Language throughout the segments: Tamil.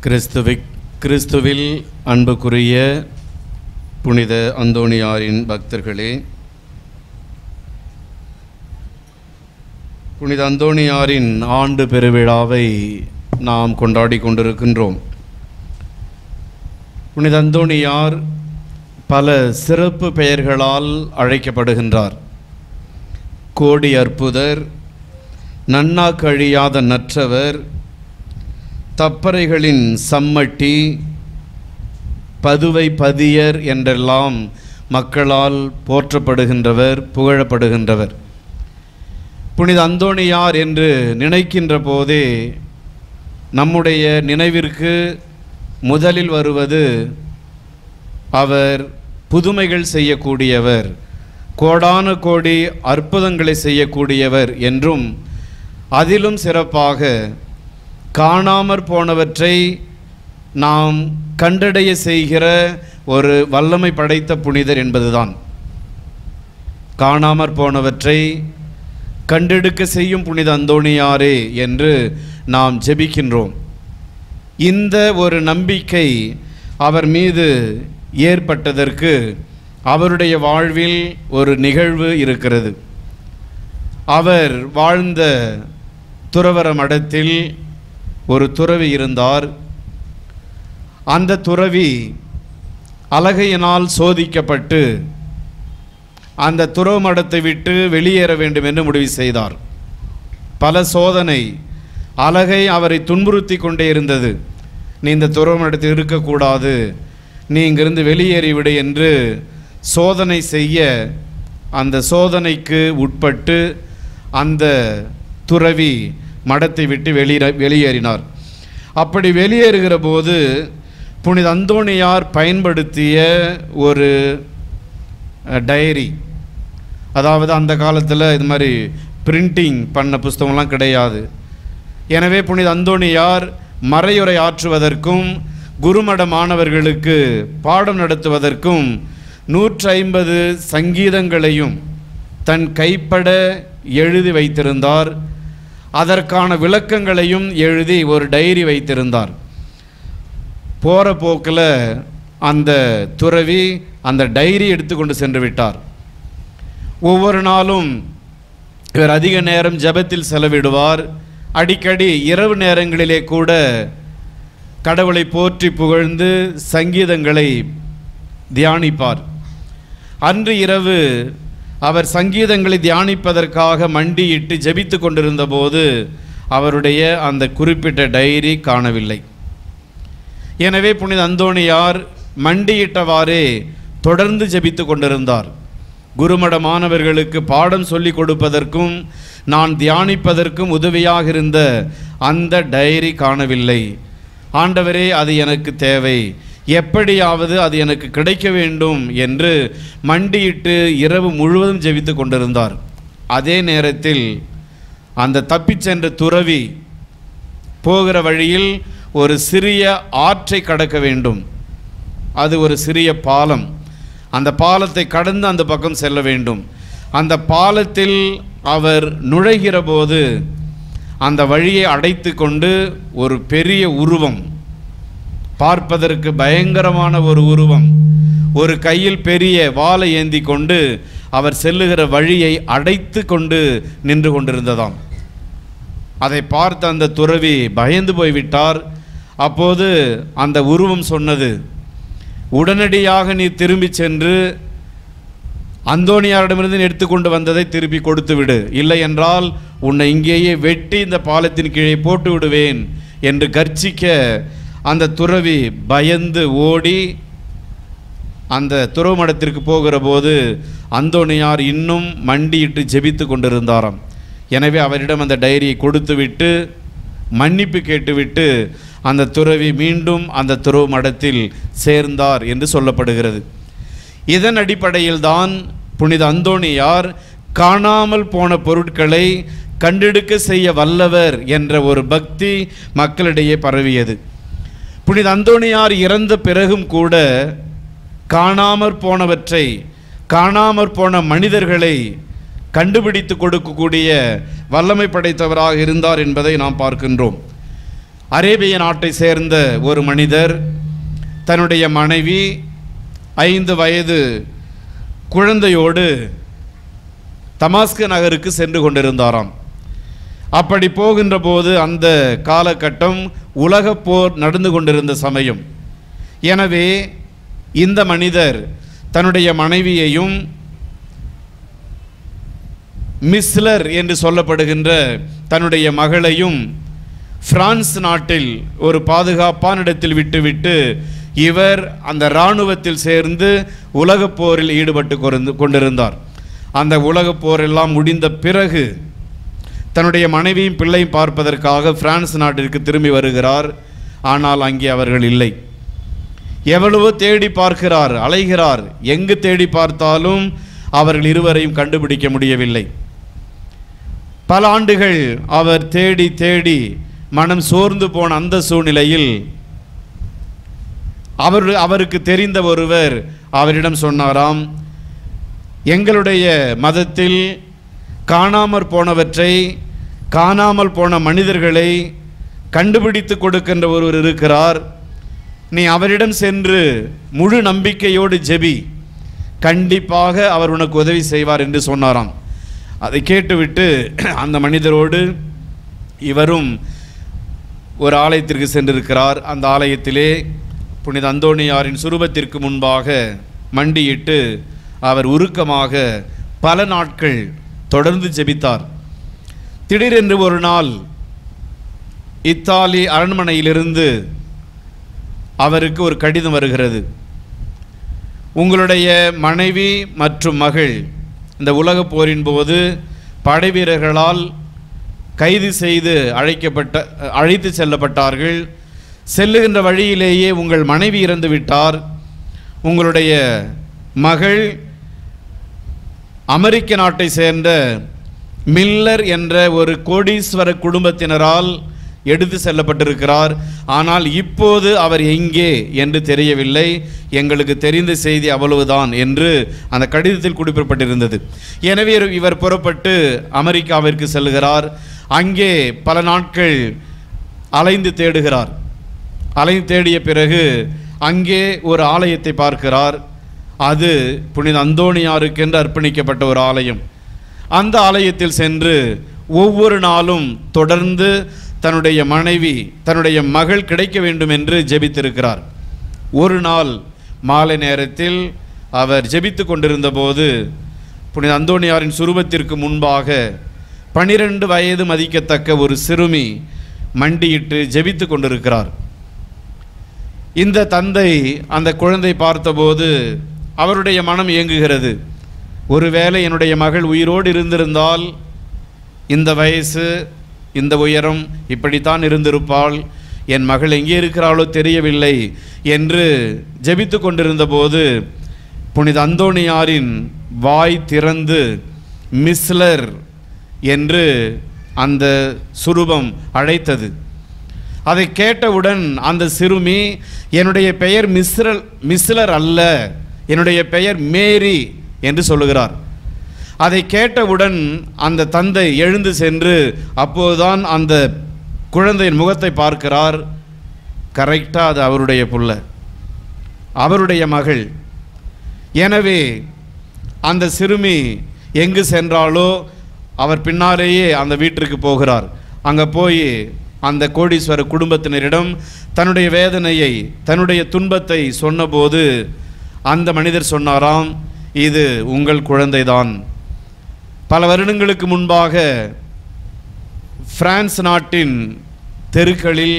கிறிஸ்துவில் அன்புக்குரிய புனித அந்தோணியாரின் பக்தர்களே, புனித அந்தோணியாரின் ஆண்டு பெருவிழாவை நாம் கொண்டாடி கொண்டிருக்கின்றோம். புனித அந்தோணியார் பல சிறப்பு பெயர்களால் அழைக்கப்படுகின்றார். கோடி அற்புதர், நன்னா கழியாத நற்றவர், தப்பறைகளின் சம்மட்டி, பதுவை பதியர் என்றெல்லாம் மக்களால் போற்றப்படுகின்றவர், புகழப்படுகின்றவர். புனித அந்தோணியார் என்று நினைக்கின்ற போதே நம்முடைய நினைவிற்கு முதலில் வருவது அவர் புதுமைகள் செய்யக்கூடியவர், கோடான கோடி அற்புதங்களை செய்யக்கூடியவர் என்றும், அதிலும் சிறப்பாக காணாமற் போனவற்றை நாம் கண்டடைய செய்கிற ஒரு வல்லமை படைத்த புனிதர் என்பதுதான். காணாமற் போனவற்றை கண்டெடுக்க செய்யும் புனித அந்தோணியாரே என்று நாம் ஜெபிக்கின்றோம். இந்த ஒரு நம்பிக்கை அவர் மீது ஏற்பட்டதற்கு அவருடைய வாழ்வில் ஒரு நிகழ்வு இருக்கிறது. அவர் வாழ்ந்த துறவற மடத்தில் ஒரு துறவி இருந்தார். அந்த துறவி அலகையினால் சோதிக்கப்பட்டு அந்த துறவு மடத்தை விட்டு வெளியேற வேண்டும் என்று முடிவு செய்தார். பல சோதனை, அலகை அவரை துன்புறுத்தி கொண்டே இருந்தது. நீ இந்த துறவு மடத்தில் இருக்கக்கூடாது, நீ இங்கிருந்து வெளியேறிவிடு என்று சோதனை செய்ய, அந்த சோதனைக்கு உட்பட்டு அந்த துறவி மடத்தை விட்டு வெளியேறினார். அப்படி வெளியேறுகிற போது புனித அந்தோணியார் பயன்படுத்திய ஒரு டைரி, அதாவது அந்த காலத்தில் இது மாதிரி பிரிண்டிங் பண்ண புஸ்தகம்லாம் கிடையாது. எனவே புனித அந்தோணியார் மறையுரை ஆற்றுவதற்கும் குருமட மாணவர்களுக்கு பாடம் நடத்துவதற்கும் 150 சங்கீதங்களையும் தன் கைப்பட எழுதி வைத்திருந்தார். அதற்கான விளக்கங்களையும் எழுதி ஒரு டைரி வைத்திருந்தார். போகிற போக்கில் அந்த துறவி அந்த டைரி எடுத்துக்கொண்டு சென்று விட்டார். ஒவ்வொரு நாளும் இவர் அதிக நேரம் ஜெபத்தில் செலவிடுவார். அடிக்கடி இரவு நேரங்களிலே கூட கடவுளை போற்றி புகழ்ந்து சங்கீதங்களை தியானிப்பார். அன்று இரவு அவர் சங்கீதங்களை தியானிப்பதற்காக மண்டியிட்டு ஜெபித்து கொண்டிருந்த போது அவருடைய அந்த குறிப்பிட்ட டைரி காணவில்லை. எனவே புனித அந்தோணியார் மண்டியிட்டவாறே தொடர்ந்து ஜெபித்து கொண்டிருந்தார். குருமட மாணவர்களுக்கு பாடம் சொல்லிக் கொடுப்பதற்கும் நான் தியானிப்பதற்கும் உதவியாக இருந்த அந்த டைரி காணவில்லை. ஆண்டவரே, அது எனக்கு தேவை, எப்படியாவது அது எனக்கு கிடைக்க வேண்டும் என்று மண்டியிட்டு இரவு முழுவதும் ஜெபித்து கொண்டிருந்தார். அதே நேரத்தில் அந்த தப்பிச் சென்ற துறவி போகிற வழியில் ஒரு சிறிய ஆற்றை கடக்க வேண்டும். அது ஒரு சிறிய பாலம். அந்த பாலத்தை கடந்து அந்த பக்கம் செல்ல வேண்டும். அந்த பாலத்தில் அவர் நுழைகிற போது அந்த வழியை அடைத்து கொண்டு ஒரு பெரிய உருவம், பார்ப்பதற்கு பயங்கரமான ஒரு உருவம், ஒரு கையில் பெரிய வாளை ஏந்தி கொண்டு அவர் செல்லுகிற வழியை அடைத்து கொண்டு நின்று கொண்டிருந்ததாம். அதை பார்த்த அந்த துறவி பயந்து போய்விட்டார். அப்போது அந்த உருவம் சொன்னது, உடனடியாக நீ திரும்பி சென்று அந்தோணியாரிடமிருந்து எடுத்துக்கொண்டு வந்ததை திருப்பி கொடுத்து விடு, இல்லை என்றால் உன்னை இங்கேயே வெட்டி இந்த பாலத்தின் கீழே போட்டு விடுவேன் என்று கர்ச்சிக்க அந்த துறவி பயந்து ஓடி அந்த துறவு மடத்திற்கு போகிற போது அந்தோணியார் இன்னும் மண்டியிட்டு ஜெபித்து கொண்டிருந்தாராம். எனவே அவரிடம் அந்த டைரியை கொடுத்துவிட்டு மன்னிப்பு கேட்டுவிட்டு அந்த துறவி மீண்டும் அந்த துறவு மடத்தில் சேர்ந்தார் என்று சொல்லப்படுகிறது. இதன் அடிப்படையில் தான் புனித அந்தோணியார் காணாமல் போன பொருட்களை கண்டெடுக்க செய்ய வல்லவர் என்ற ஒரு பக்தி மக்களிடையே பரவியது. புனித அந்தோணியார் இறந்த பிறகும் கூட காணாமற் போனவற்றை, காணாமற் போன மனிதர்களை கண்டுபிடித்து கொடுக்கக்கூடிய வல்லமை படைத்தவராக இருந்தார் என்பதை நாம் பார்க்கின்றோம். அரேபிய நாட்டை சேர்ந்த ஒரு மனிதர் தன்னுடைய மனைவி 5 வயது குழந்தையோடு தமாஸ்கு நகருக்கு சென்று கொண்டிருந்தாராம். அப்படி போகின்ற போது அந்த காலகட்டம் உலகப் போர் நடந்து கொண்டிருந்த சமயம். எனவே இந்த மனிதர் தன்னுடைய மனைவியையும் மிஸ்லர் என்று சொல்லப்படுகின்ற தன்னுடைய மகளையும் பிரான்ஸ் நாட்டில் ஒரு பாதுகாப்பான இடத்தில் விட்டுவிட்டு இவர் அந்த இராணுவத்தில் சேர்ந்து உலகப் போரில் ஈடுபட்டு கொண்டிருந்தார். அந்த உலகப் போரெல்லாம் முடிந்த பிறகு தன்னுடைய மனைவியும் பிள்ளையும் பார்ப்பதற்காக பிரான்ஸ் நாட்டிற்கு திரும்பி வருகிறார். ஆனால் அங்கே அவர்கள் இல்லை. எவ்வளவோ தேடி பார்க்கிறார், அலைகிறார். எங்கு தேடி பார்த்தாலும் அவர்கள் இருவரையும் கண்டுபிடிக்க முடியவில்லை. பல ஆண்டுகள் அவர் தேடி தேடி மனம் சோர்ந்து போன அந்த சூழ்நிலையில் அவருக்கு தெரிந்த ஒருவர் அவரிடம் சொன்னாராம், எங்களுடைய மதத்தில் காணாமற் போனவற்றை, காணாமல் போன மனிதர்களை கண்டுபிடித்து கொடுக்கின்ற ஒருவர் இருக்கிறார். நீ அவரிடம் சென்று முழு நம்பிக்கையோடு ஜெபி, கண்டிப்பாக அவர் உனக்கு உதவி செய்வார் என்று சொன்னாராம். அதை கேட்டுவிட்டு அந்த மனிதரோடு இவரும் ஒரு ஆலயத்திற்கு சென்றிருக்கிறார். அந்த ஆலயத்திலே புனித அந்தோணியாரின் சுரூபத்திற்கு முன்பாக மண்டியிட்டு அவர் உருக்கமாக பல நாட்கள் தொடர்ந்து ஜெபித்தார். திடீரென்று ஒரு நாள் இத்தாலி அரண்மனையிலிருந்து அவருக்கு ஒரு கடிதம் வருகிறது. உங்களுடைய மனைவி மற்றும் மகள் இந்த உலகப் போரின் போது படை வீரர்களால் கைது செய்து அழைத்து செல்லப்பட்டார்கள். செல்லுகின்ற வழியிலேயே உங்கள் மனைவி இறந்து விட்டார். உங்களுடைய மகள் அமெரிக்க நாட்டை சேர்ந்த மில்லர் என்ற ஒரு கோடீஸ்வர குடும்பத்தினரால் எடுத்து செல்லப்பட்டிருக்கிறார். ஆனால் இப்போது அவர் எங்கே என்று தெரியவில்லை. எங்களுக்கு தெரிந்த செய்தி அவ்வளவுதான் என்று அந்த கடிதத்தில் குறிப்பிடப்பட்டிருந்தது. எனவே இவர் புறப்பட்டு அமெரிக்காவிற்கு செல்கிறார். அங்கே பல நாட்கள் அலைந்து தேடுகிறார். அலைந்து தேடிய பிறகு அங்கே ஒரு ஆலயத்தை பார்க்கிறார். அது புனித அந்தோணியாருக்கென்று அர்ப்பணிக்கப்பட்ட ஒரு ஆலயம். அந்த ஆலயத்தில் சென்று ஒவ்வொரு நாளும் தொடர்ந்து தன்னுடைய மனைவி, தன்னுடைய மகள் கிடைக்க வேண்டும் என்று ஜெபித்திருக்கிறார். ஒரு நாள் மாலை நேரத்தில் அவர் ஜெபித்து கொண்டிருந்த போது புனித அந்தோணியாரின் சுரூபத்திற்கு முன்பாக 12 வயது மதிக்கத்தக்க ஒரு சிறுமி மண்டியிட்டு ஜெபித்து கொண்டிருக்கிறார். இந்த தந்தை அந்த குழந்தை பார்த்தபோது அவருடைய மனம் இயங்குகிறது. ஒருவேளை என்னுடைய மகள் உயிரோடு இருந்திருந்தால் இந்த வயசு, இந்த உயரம், இப்படித்தான் இருந்திருப்பாள். என் மகள் எங்கே இருக்கிறாளோ தெரியவில்லை என்று ஜெபித்து கொண்டிருந்த போது புனித அந்தோணியாரின் வாய் திறந்து மிஸ்லர் என்று அந்த சுரூபம் அழைத்தது. அதை கேட்டவுடன் அந்த சிறுமி, என்னுடைய பெயர் மிஸ்லர் அல்ல, என்னுடைய பெயர் மேரி என்று சொல்லுகிறார். அதை கேட்டவுடன் அந்த தந்தை எழுந்து சென்று அப்போதுதான் அந்த குழந்தையின் முகத்தை பார்க்கிறார். கரெக்டாக அது அவருடைய புள்ள, அவருடைய மகள். எனவே அந்த சிறுமி எங்கு சென்றாலோ அவர் பின்னாலேயே அந்த வீட்டிற்கு போகிறார். அங்கே போய் அந்த கோடீஸ்வர குடும்பத்தினரிடம் தன்னுடைய வேதனையை, தன்னுடைய துன்பத்தை சொன்னபோது அந்த மனிதர் சொன்னாராம், இது உங்கள் குழந்தைதான். பல வருடங்களுக்கு முன்பாக பிரான்ஸ் நாட்டின் தெருக்களில்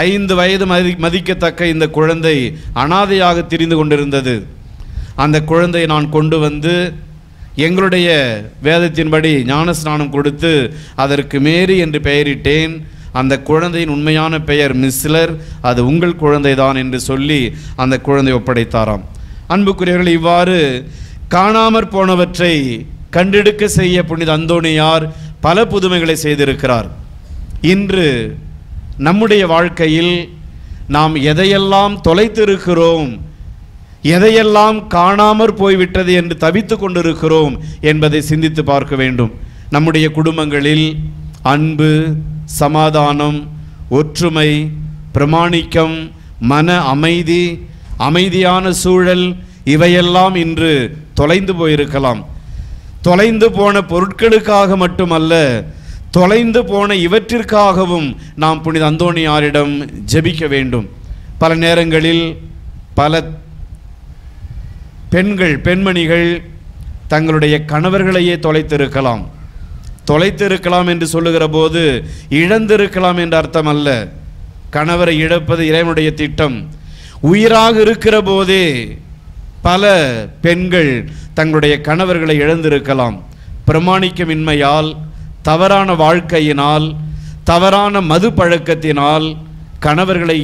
5 வயது மதிக்கத்தக்க இந்த குழந்தை அனாதையாக திரிந்து கொண்டிருந்தது. அந்த குழந்தையை நான் கொண்டு வந்து எங்களுடைய வேதத்தின்படி ஞானஸ்நானம் கொடுத்து அதற்கு மேரி என்று பெயரிட்டேன். அந்த குழந்தையின் உண்மையான பெயர் மிஸ்லர், அது உங்கள் குழந்தைதான் என்று சொல்லி அந்த குழந்தை ஒப்படைத்தாராம். அன்புக்குரியவர்கள், இவ்வாறு காணாமற் போனவற்றை கண்டெடுக்க செய்ய புனித அந்தோணியார் பல புதுமைகளை செய்திருக்கிறார். இன்று நம்முடைய வாழ்க்கையில் நாம் எதையெல்லாம் தொலைத்திருக்கிறோம், எதையெல்லாம் காணாமற் போய்விட்டது என்று தவித்து கொண்டிருக்கிறோம் என்பதை சிந்தித்து பார்க்க வேண்டும். நம்முடைய குடும்பங்களில் அன்பு, சமாதானம், ஒற்றுமை, பிரமாணிக்கம், மன அமைதி, அமைதியான சூழல் இவையெல்லாம் இன்று தொலைந்து போயிருக்கலாம். தொலைந்து போன பொருட்களுக்காக மட்டுமல்ல, தொலைந்து போன இவற்றிற்காகவும் நாம் புனித அந்தோணியாரிடம் ஜெபிக்க வேண்டும். பல நேரங்களில் பல பெண்மணிகள் தங்களுடைய கணவர்களையே தொலைத்திருக்கலாம் என்று சொல்லுகிற போது இழந்திருக்கலாம் என்ற அர்த்தம் அல்ல. கணவரை இழப்பது இறைவனுடைய திட்டம். உயிராக இருக்கிற போதே பல பெண்கள் தங்களுடைய கணவர்களை இழந்திருக்கலாம். பிரமாணிக்கமின்மையால், தவறான வாழ்க்கையினால், தவறான மது பழக்கத்தினால் கணவர்களை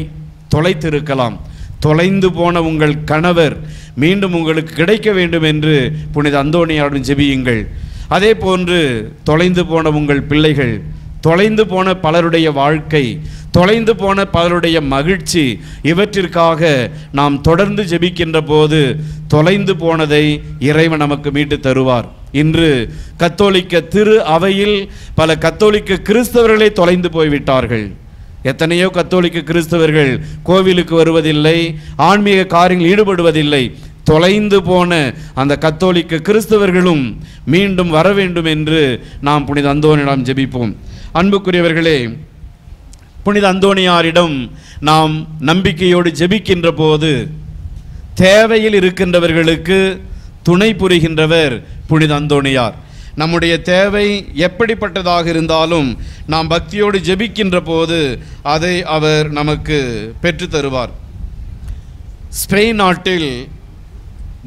தொலைத்திருக்கலாம். தொலைந்து போன உங்கள் கணவர் மீண்டும் உங்களுக்கு கிடைக்க வேண்டும் என்று புனித அந்தோணியாரிடம் ஜெபியுங்கள். அதே போன்று தொலைந்து போன உங்கள் பிள்ளைகள், தொலைந்து போன பலருடைய வாழ்க்கை, தொலைந்து போன பலருடைய மகிழ்ச்சி, இவற்றிற்காக நாம் தொடர்ந்து ஜெபிக்கின்ற போது தொலைந்து போனதை இறைவன் நமக்கு மீட்டு தருவார். இன்று கத்தோலிக்க திரு அவையில் பல கத்தோலிக்க கிறிஸ்தவர்களே தொலைந்து போய்விட்டார்கள். எத்தனையோ கத்தோலிக்க கிறிஸ்தவர்கள் கோவிலுக்கு வருவதில்லை, ஆன்மீக காரியங்களில் ஈடுபடுவதில்லை. தொலைந்து போன அந்த கத்தோலிக்க கிறிஸ்தவர்களும் மீண்டும் வர வேண்டும் என்று நாம் புனித அந்தோணியாரிடம் ஜெபிப்போம். அன்புக்குரியவர்களே, புனித அந்தோணியாரிடம் நாம் நம்பிக்கையோடு ஜெபிக்கின்ற போது தேவையில் இருக்கின்றவர்களுக்கு துணை புரிகின்றவர் புனித அந்தோணியார். நம்முடைய தேவை எப்படிப்பட்டதாக இருந்தாலும் நாம் பக்தியோடு ஜெபிக்கின்ற போது அதை அவர் நமக்கு பெற்று தருவார். ஸ்பெயின் நாட்டில்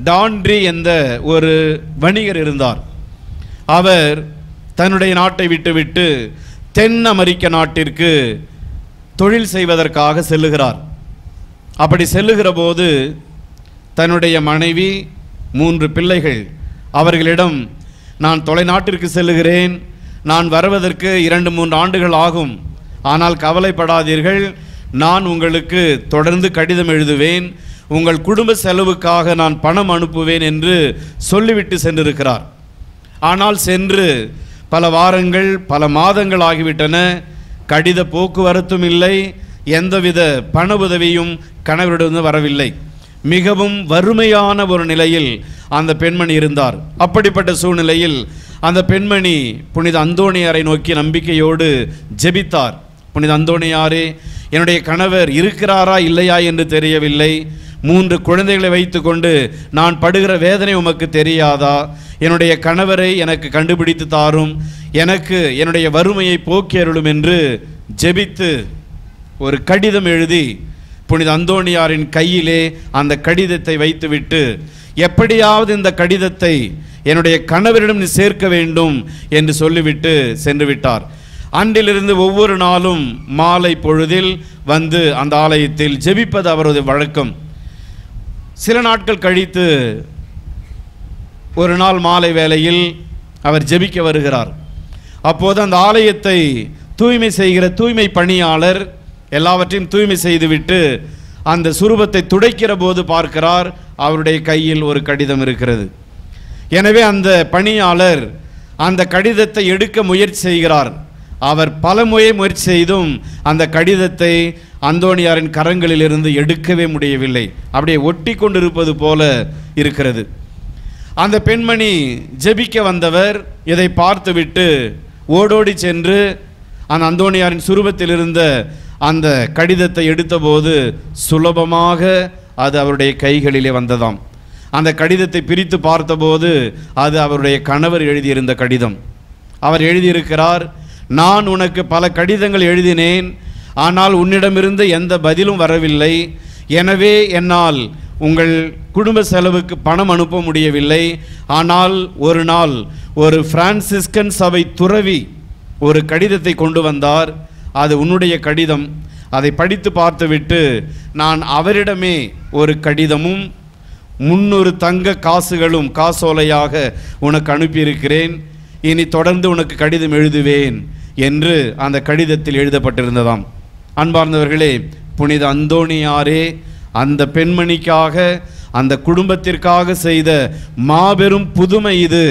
டான்ட்ரி என்ற ஒரு வணிகர் இருந்தார். அவர் தன்னுடைய நாட்டை விட்டுவிட்டு தென் அமெரிக்க நாட்டிற்கு தொழில் செய்வதற்காக செல்லுகிறார். அப்படி செல்லுகிற போது தன்னுடைய மனைவி, 3 பிள்ளைகள், அவர்களிடம் நான் தொலைநாட்டிற்கு செல்லுகிறேன், நான் வருவதற்கு 2-3 ஆண்டுகள் ஆகும், ஆனால் கவலைப்படாதீர்கள், நான் உங்களுக்கு தொடர்ந்து கடிதம் எழுதுவேன், உங்கள் குடும்ப செலவுக்காக நான் பணம் அனுப்புவேன் என்று சொல்லிவிட்டு சென்றிருக்கிறார். ஆனால் சென்று பல வாரங்கள், பல மாதங்கள் ஆகிவிட்டன. கடித போக்குவரத்தும் இல்லை, எந்தவித பண உதவியும் கணவரிடம் வரவில்லை. மிகவும் வறுமையான ஒரு நிலையில் அந்த பெண்மணி இருந்தார். அப்படிப்பட்ட சூழ்நிலையில் அந்த பெண்மணி புனித அந்தோணியாரை நோக்கி நம்பிக்கையோடு ஜெபித்தார். புனித அந்தோணியாரே, என்னுடைய கணவர் இருக்கிறாரா இல்லையா என்று தெரியவில்லை. 3 குழந்தைகளை வைத்து கொண்டு நான் படுகிற வேதனை உமக்கு தெரியாதா? என்னுடைய கணவரை எனக்கு கண்டுபிடித்து தாரும், எனக்கு என்னுடைய வறுமையை போக்கி அருளும் என்று ஜெபித்து ஒரு கடிதம் எழுதி புனித அந்தோணியாரின் கையிலே அந்த கடிதத்தை வைத்துவிட்டு, எப்படியாவது இந்த கடிதத்தை என்னுடைய கணவரிடம் நீ சேர்க்க வேண்டும் என்று சொல்லிவிட்டு சென்று விட்டார். அன்றிலிருந்து ஒவ்வொரு நாளும் மாலை பொழுதில் வந்து அந்த ஆலயத்தில் ஜெபிப்பது அவரது வழக்கம். சில நாட்கள் கழித்து ஒரு நாள் மாலை வேளையில் அவர் ஜெபிக்க வருகிறார். அப்போது அந்த ஆலயத்தை தூய்மை செய்கிற தூய்மை பணியாளர் எல்லாவற்றையும் தூய்மை செய்துவிட்டு அந்த சுரூபத்தை துடைக்கிற போது பார்க்கிறார், அவருடைய கையில் ஒரு கடிதம் இருக்கிறது. எனவே அந்த பணியாளர் அந்த கடிதத்தை எடுக்க முயற்சி செய்கிறார். அவர் பல முயற்சி செய்தும் அந்த கடிதத்தை அந்தோணியாரின் கரங்களில் இருந்து எடுக்கவே முடியவில்லை. அப்படியே ஒட்டி கொண்டிருப்பது போல இருக்கிறது. அந்த பெண்மணி ஜெபிக்க வந்தவர் இதை பார்த்துவிட்டு ஓடோடி சென்று அந்த அந்தோணியாரின் சுரூபத்தில் இருந்த அந்த கடிதத்தை எடுத்தபோது சுலபமாக அது அவருடைய கைகளிலே வந்ததாம். அந்த கடிதத்தை பிரித்து பார்த்தபோது அது அவருடைய கணவர் எழுதியிருந்த கடிதம். அவர் எழுதியிருக்கிறார், நான் உனக்கு பல கடிதங்கள் எழுதினேன், ஆனால் உன்னிடமிருந்து எந்த பதிலும் வரவில்லை. எனவே என்னால் உங்கள் குடும்ப செலவுக்கு பணம் அனுப்ப முடியவில்லை. ஆனால் ஒரு நாள் ஒரு பிரான்சிஸ்கன் சபை துறவி ஒரு கடிதத்தை கொண்டு வந்தார். அது உன்னுடைய கடிதம். அதை படித்து பார்த்துவிட்டு நான் அவரிடமே ஒரு கடிதமும் 300 தங்க காசுகளும் காசோலையாக உனக்கு அனுப்பியிருக்கிறேன். இனி தொடர்ந்து உனக்கு கடிதம் எழுதுவேன் என்று அந்த கடிதத்தில் எழுதப்பட்டிருந்ததாம். அன்பார்ந்தவர்களே, புனித அந்தோணியாரே அந்த பெண்மணிக்காக அந்த குடும்பத்திற்காக செய்த மாபெரும் புதுமை இது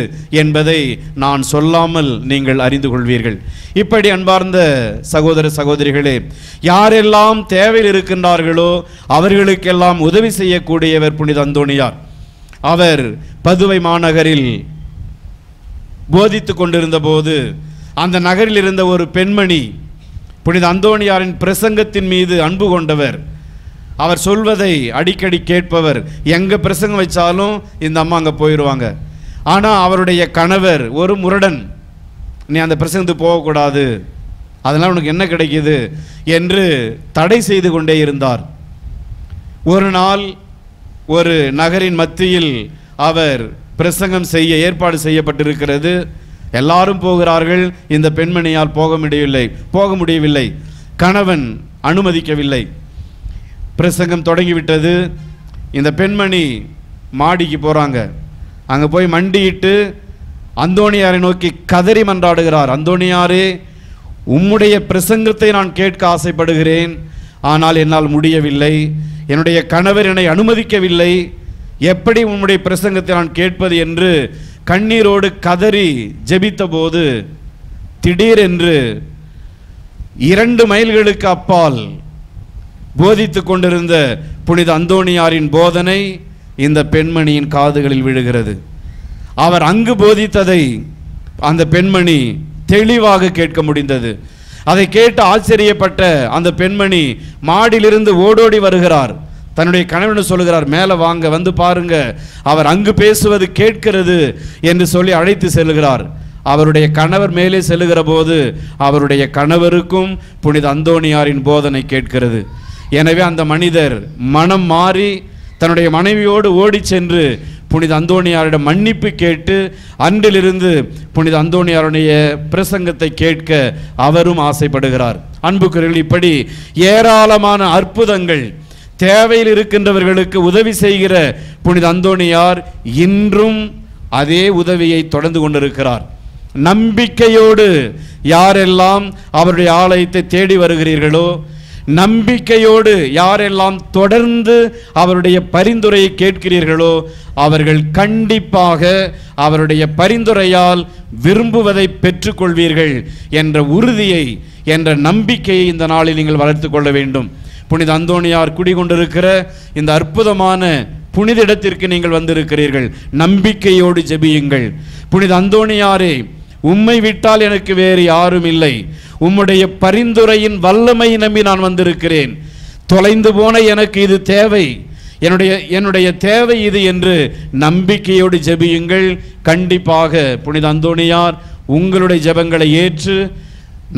என்பதை நான் சொல்லாமல் நீங்கள் அறிந்து கொள்வீர்கள். இப்படி அன்பார்ந்த சகோதர சகோதரிகளே, யாரெல்லாம் தேவையில் இருக்கின்றார்களோ அவர்களுக்கெல்லாம் உதவி செய்யக்கூடியவர் புனித அந்தோணியார். அவர் பதுவை மாநகரில் போதித்து கொண்டிருந்த போது அந்த நகரில் இருந்த ஒரு பெண்மணி புனித அந்தோணியாரின் பிரசங்கத்தின் மீது அன்பு கொண்டவர். அவர் சொல்வதை அடிக்கடி கேட்பவர். எங்கே பிரசங்கம் வச்சாலும் இந்த அம்மா அங்கே போயிடுவாங்க. ஆனால் அவருடைய கணவர் ஒரு முரடன். நீ அந்த பிரசங்கத்துக்கு போகக்கூடாது, அதனால் உனக்கு என்ன கிடைக்கிது என்று தடை செய்து கொண்டே இருந்தார். ஒரு நாள் ஒரு நகரின் மத்தியில் அவர் பிரசங்கம் செய்ய ஏற்பாடு செய்யப்பட்டிருக்கிறது. எல்லாரும் போகிறார்கள். இந்த பெண்மணியால் போக முடியவில்லை. கணவன் அனுமதிக்கவில்லை. பிரசங்கம் தொடங்கிவிட்டது. இந்த பெண்மணி மாடிக்கு போகிறாங்க. அங்கே போய் மண்டியிட்டு அந்தோணியாரை நோக்கி கதறி மன்றாடுகிறார். அந்தோணியாரே, உம்முடைய பிரசங்கத்தை நான் கேட்க ஆசைப்படுகிறேன், ஆனால் என்னால் முடியவில்லை. என்னுடைய கணவர் என்னை அனுமதிக்கவில்லை. எப்படி உம்முடைய பிரசங்கத்தை நான் கேட்பது என்று கண்ணீரோடு கதறி ஜெபித்த போது திடீரென்று 2 மைல்களுக்கு அப்பால் போதித்து கொண்டிருந்த புனித அந்தோணியாரின் போதனை இந்த பெண்மணியின் காதுகளில் விழுகிறது. அவர் அங்கு போதித்ததை அந்த பெண்மணி தெளிவாக கேட்க முடிந்தது. அதை கேட்டு ஆச்சரியப்பட்ட அந்த பெண்மணி மாடியிலிருந்து ஓடோடி வருகிறார். தன்னுடைய கணவன் சொல்லுகிறார், மேலே வாங்க, வந்து பாருங்க, அவர் அங்கு பேசுவது கேட்கிறது என்று சொல்லி அழைத்து செல்கிறார். அவருடைய கணவர் மேலே செல்லுகிற போது அவருடைய கணவருக்கும் புனித அந்தோணியாரின் போதனை கேட்கிறது. எனவே அந்த மனிதர் மனம் மாறி தன்னுடைய மனைவியோடு ஓடி சென்று புனித அந்தோணியாரிடம் மன்னிப்பு கேட்டு அன்றிலிருந்து புனித அந்தோணியாருடைய பிரசங்கத்தை கேட்க அவரும் ஆசைப்படுகிறார். அன்புக்குரியவர்களே, இப்படி ஏராளமான அற்புதங்கள், தேவையில் இருக்கின்றவர்களுக்கு உதவி செய்கிற புனித அந்தோணியார் இன்றும் அதே உதவியை தொடர்ந்து கொண்டிருக்கிறார். நம்பிக்கையோடு யாரெல்லாம் அவருடைய ஆலயத்தை தேடி வருகிறீர்களோ, நம்பிக்கையோடு யாரெல்லாம் தொடர்ந்து அவருடைய பரிந்துரையை கேட்கிறீர்களோ, அவர்கள் கண்டிப்பாக அவருடைய பரிந்துரையால் விரும்புவதை பெற்றுக்கொள்வீர்கள் என்ற உறுதியை, என்ற நம்பிக்கையை இந்த நாளில் நீங்கள் வளர்த்து கொள்ள வேண்டும். புனித அந்தோணியார் குடிகொண்டிருக்கிற இந்த அற்புதமான புனித இடத்திற்கு நீங்கள் வந்திருக்கிறீர்கள். நம்பிக்கையோடு ஜெபியுங்கள். புனித அந்தோணியாரே, உம்மை விட்டால் எனக்கு வேறு யாரும் இல்லை. உம்முடைய பரிந்துரையின் வல்லமை நம்பி நான் வந்திருக்கிறேன். தொலைந்து போன எனக்கு இது தேவை, என்னுடைய தேவை இது என்று நம்பிக்கையோடு ஜெபியுங்கள். கண்டிப்பாக புனித அந்தோணியார் உங்களுடைய ஜெபங்களை ஏற்று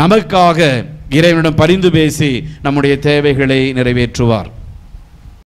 நமக்காக இறைவனிடம் பரிந்து பேசி நம்முடைய தேவைகளை நிறைவேற்றுவார்.